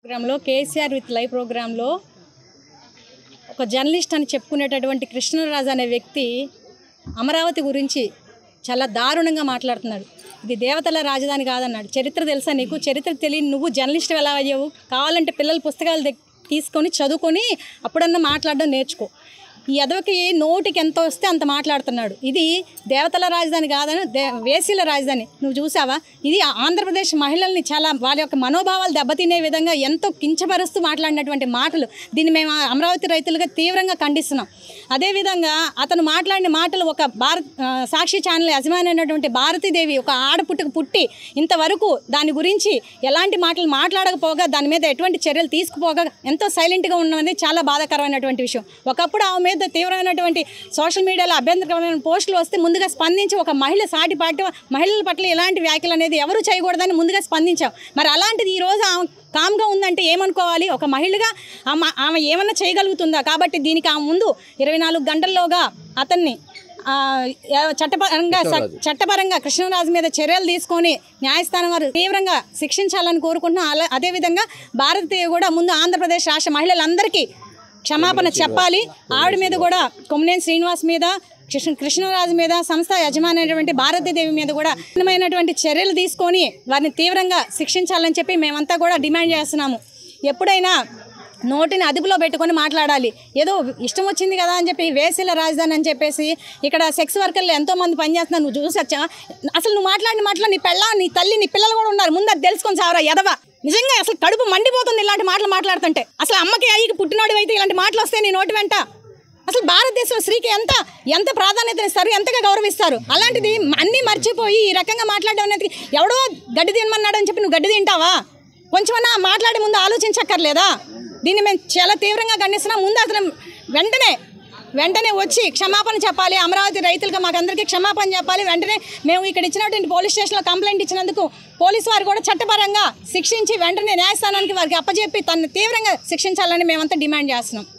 ప్రోగ్రాంలో KCR with live ప్రోగ్రాంలో ఒక జర్నలిస్ట్ అని చెప్పుకునేటటువంటి కృష్ణరాజు అనే వ్యక్తి అమరావతి గురించి చాలా దారుణంగా మాట్లాడుతున్నాడు. ఇది దేవతల రాజధాని కాదన్నాడు. చరిత్ర తెలుసా నీకు? చరిత్ర తెలియని నువ్వు జర్నలిస్ట్ ఎలా అయ్యావు? కావాలంటే పిల్లల పుస్తకాలు తీసుకొని చదువుకొని అప్పుడన్నా మాట్లాడడం నేర్చుకో. ఈ ఎదవకి నోటికి ఎంత వస్తే అంత మాట్లాడుతున్నాడు. ఇది దేవతల రాజధాని కాదని వేసీల రాజధాని. నువ్వు చూసావా? ఇది ఆంధ్రప్రదేశ్ మహిళల్ని చాలా వాళ్ళ యొక్క మనోభావాలు దెబ్బతినే విధంగా ఎంతో కించపరుస్తూ మాట్లాడినటువంటి మాటలు. దీన్ని మేము అమరావతి రైతులుగా తీవ్రంగా ఖండిస్తున్నాం. అదేవిధంగా అతను మాట్లాడిన మాటలు ఒక సాక్షి ఛానల్ యజమాని అయినటువంటి భారతీదేవి ఒక ఆడపుట్టుకు పుట్టి ఇంతవరకు దాని గురించి ఎలాంటి మాటలు మాట్లాడకపోగా దాని మీద ఎటువంటి చర్యలు తీసుకుపోగా ఎంతో సైలెంట్గా ఉన్నది చాలా బాధాకరమైనటువంటి విషయం. ఒకప్పుడు ఆమె మీద తీవ్రమైనటువంటి సోషల్ మీడియాలో అభ్యంతరకరమైన పోస్టులు వస్తే ముందుగా స్పందించి ఒక మహిళ సాటిపాటి మహిళల పట్ల ఇలాంటి వ్యాఖ్యలు అనేది ఎవరు చేయకూడదని ముందుగా స్పందించాం. మరి అలాంటిది ఈరోజు ఆమె కామ్గా ఉందంటే ఏమనుకోవాలి? ఒక మహిళగా ఆమె ఏమన్నా చేయగలుగుతుందా? కాబట్టి దీనికి ఆమె ముందు 24 గంటల్లోగా అతన్ని చట్టపరంగా కృష్ణరాజు మీద చర్యలు తీసుకొని న్యాయస్థానం వారు తీవ్రంగా శిక్షించాలని కోరుకుంటున్నాం. అదేవిధంగా భారతీయ కూడా ముందు ఆంధ్రప్రదేశ్ రాష్ట్ర మహిళలందరికీ క్షమాపణ చెప్పాలి. ఆవిడ మీద కూడా కొమ్మినేని శ్రీనివాస్ మీద కృష్ణరాజు మీద సంస్థ యజమాని అయినటువంటి భారతీదేవి మీద కూడా కఠినమైనటువంటి చర్యలు తీసుకొని వారిని తీవ్రంగా శిక్షించాలని చెప్పి మేమంతా కూడా డిమాండ్ చేస్తున్నాము. ఎప్పుడైనా నోటిని అదుపులో పెట్టుకొని మాట్లాడాలి. ఏదో ఇష్టం వచ్చింది కదా అని చెప్పి వేసీల రాజధాని అని చెప్పేసి ఇక్కడ సెక్స్ వర్కర్లు ఎంతోమంది పనిచేస్తున్నారు. నువ్వు చూసొచ్చా? అసలు నువ్వు మాట్లాడిన నీ పెళ్ళ నీ తల్లి నీ పిల్లలు కూడా ఉన్నారు. ముందు అది తెలుసుకొని సావరా ఎదవా. నిజంగా అసలు కడుపు మండిపోతుంది ఇలాంటి మాటలు మాట్లాడుతుంటే. అసలు అమ్మకి అయ్యికి పుట్టినోడు అయితే ఇలాంటి మాటలు వస్తాయి నీ నోటి వెంట. అసలు భారతదేశంలో స్త్రీకి ఎంత ప్రాధాన్యత ఇస్తారు, ఎంతగా గౌరవిస్తారు. అలాంటిది అన్నీ మర్చిపోయి ఈ రకంగా మాట్లాడడం అనేది ఎవడో గడ్డి తినమన్నాడు అని చెప్పి నువ్వు గడ్డి తింటావా? కొంచెమన్నా మాట్లాడే ముందు ఆలోచించక్కర్లేదా? దీన్ని మేము చాలా తీవ్రంగా ఖండిస్తున్నాం. ముందు అతను వెంటనే వచ్చి క్షమాపణ చెప్పాలి. అమరావతి రైతులుగా మాకందరికీ క్షమాపణ చెప్పాలి. వెంటనే మేము ఇక్కడ ఇచ్చినటువంటి పోలీస్ స్టేషన్లో కంప్లైంట్ ఇచ్చినందుకు పోలీసు వారు కూడా చట్టపరంగా శిక్షించి వెంటనే న్యాయస్థానానికి వారికి అప్పచెప్పి తనని తీవ్రంగా శిక్షించాలని మేమంతా డిమాండ్ చేస్తున్నాం.